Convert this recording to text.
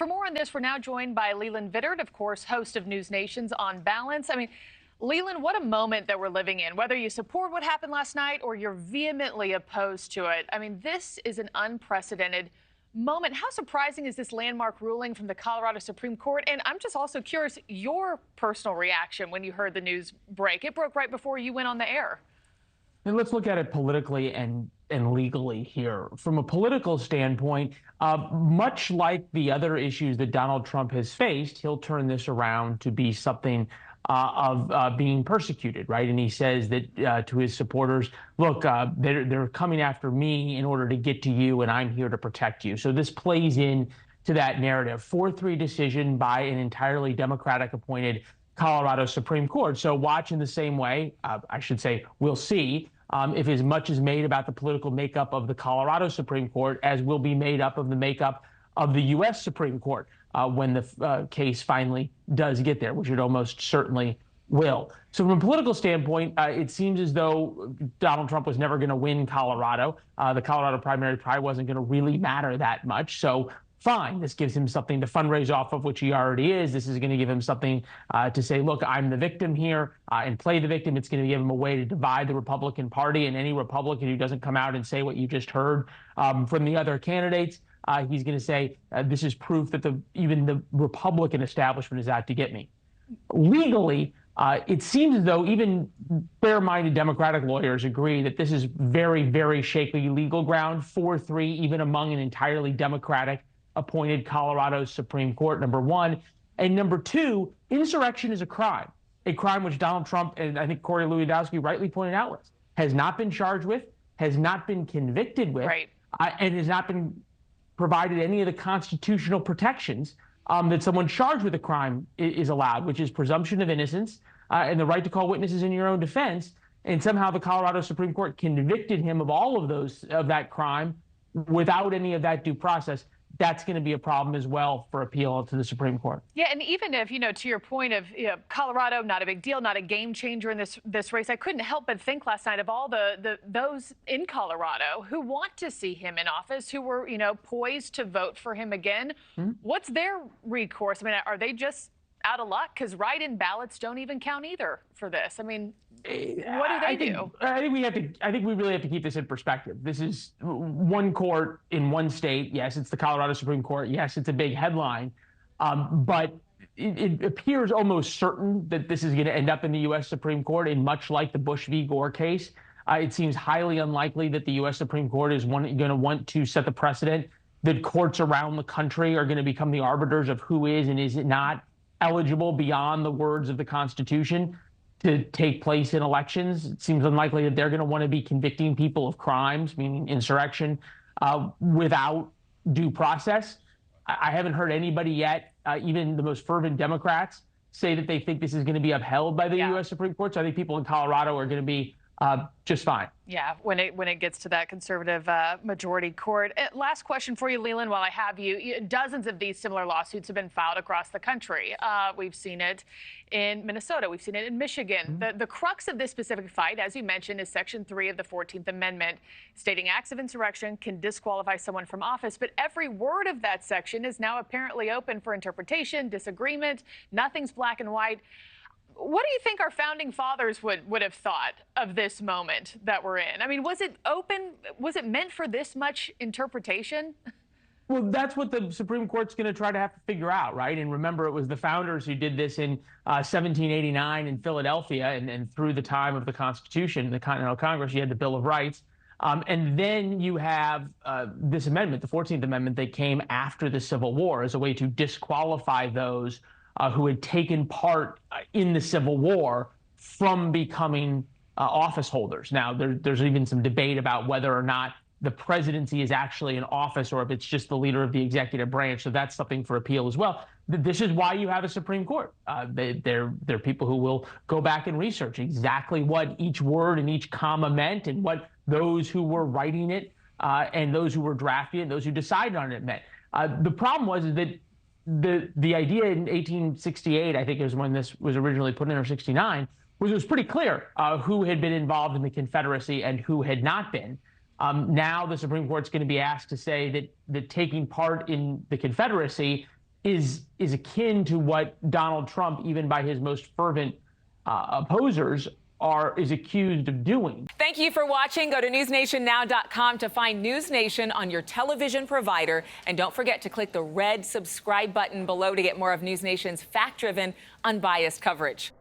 For more on this, we're now joined by Leland Vittert, of course, host of NewsNation's On Balance. I mean, Leland, what a moment that we're living in, whether you support what happened last night or you're vehemently opposed to it. I mean, this is an unprecedented moment. How surprising is this landmark ruling from the Colorado Supreme Court? And I'm just also curious, your personal reaction when you heard the news break. It broke right before you went on the air. And let's look at it politically and legally here. From a political standpoint, much like the other issues that Donald Trump has faced, he'll turn this around to be something of being persecuted, right? And he says that to his supporters, look, they're coming after me in order to get to you, and I'm here to protect you. So this plays in to that narrative. 4-3 decision by an entirely Democratic-appointed Colorado Supreme Court. So watch in the same way, I should say, we'll see if as much is made about the political makeup of the Colorado Supreme Court as will be made up of the makeup of the U.S. Supreme Court when the case finally does get there, which it almost certainly will. So from a political standpoint, it seems as though Donald Trump was never going to win Colorado. The Colorado primary probably wasn't going to really matter that much. So fine, this gives him something to fundraise off of, which he already is. This is going to give him something to say, look, I'm the victim here and play the victim. It's going to give him a way to divide the Republican Party, and any Republican who doesn't come out and say what you just heard from the other candidates, he's going to say, this is proof that even the Republican establishment is out to get me. Legally, it seems as though even fair-minded Democratic lawyers agree that this is very, very shaky legal ground, 4-3, even among an entirely Democratic appointed Colorado Supreme Court, number one. And number two, insurrection is a crime which Donald Trump and I think Corey Lewandowski rightly pointed out has not been charged with, has not been convicted with, right, and has not been provided any of the constitutional protections that someone charged with a crime is allowed, which is presumption of innocence and the right to call witnesses in your own defense. And somehow the Colorado Supreme Court convicted him of all of that crime without any of that due process. That's going to be a problem as well for appeal to the Supreme Court. Yeah, and even if, to your point of Colorado, not a big deal, not a game changer in this race, I couldn't help but think last night of all those in Colorado who want to see him in office, who were, poised to vote for him again. Mm-hmm. What's their recourse? I mean, are they just out of luck? Because write-in ballots don't even count either for this. I mean, what do they do? I think we really have to keep this in perspective. This is one court in one state. Yes, it's the Colorado Supreme Court. Yes, it's a big headline, but it appears almost certain that this is going to end up in the U.S. Supreme Court. And much like the Bush v. Gore case, it seems highly unlikely that the U.S. Supreme Court is going to want to set the precedent that courts around the country are going to become the arbiters of who is and is not eligible beyond the words of the Constitution to take place in elections. It seems unlikely that they're going to want to be convicting people of crimes, meaning insurrection, without due process. I haven't heard anybody yet, even the most fervent Democrats, say that they think this is going to be upheld by the U.S. Supreme Court. So I think people in Colorado are going to be just fine. Yeah, when it gets to that conservative majority court. Last question for you, Leland, while I have you. Dozens of these similar lawsuits have been filed across the country. We've seen it in Minnesota. We've seen it in Michigan. Mm-hmm. The crux of this specific fight, as you mentioned, is Section 3 of the 14th Amendment, stating acts of insurrection can disqualify someone from office. But every word of that section is now apparently open for interpretation, disagreement. Nothing's black and white. What do you think our founding fathers would have thought of this moment that we're in? I mean, was it open? Was it meant for this much interpretation? Well, that's what the Supreme Court's going to try to have to figure out, right? And remember, it was the founders who did this in 1789 in Philadelphia, and through the time of the Constitution, the Continental Congress, you had the Bill of Rights. And then you have this amendment, the 14th Amendment, that came after the Civil War as a way to disqualify those who had taken part in the Civil War from becoming office holders. Now, there's even some debate about whether or not the presidency is actually an office or if it's just the leader of the executive branch. So that's something for appeal as well. This is why you have a Supreme Court. They're people who will go back and research exactly what each word and each comma meant and what those who were writing it and those who were drafting it, those who decided on it meant. The problem was that the idea in 1868, I think is when this was originally put in, or 69, was it was pretty clear who had been involved in the Confederacy and who had not been. Now the Supreme Court's going to be asked to say that taking part in the Confederacy is akin to what Donald Trump, even by his most fervent opposers, is accused of doing. Thank you for watching. Go to newsnationnow.com to find News Nation on your television provider. And don't forget to click the red subscribe button below to get more of News Nation's fact-driven, unbiased coverage.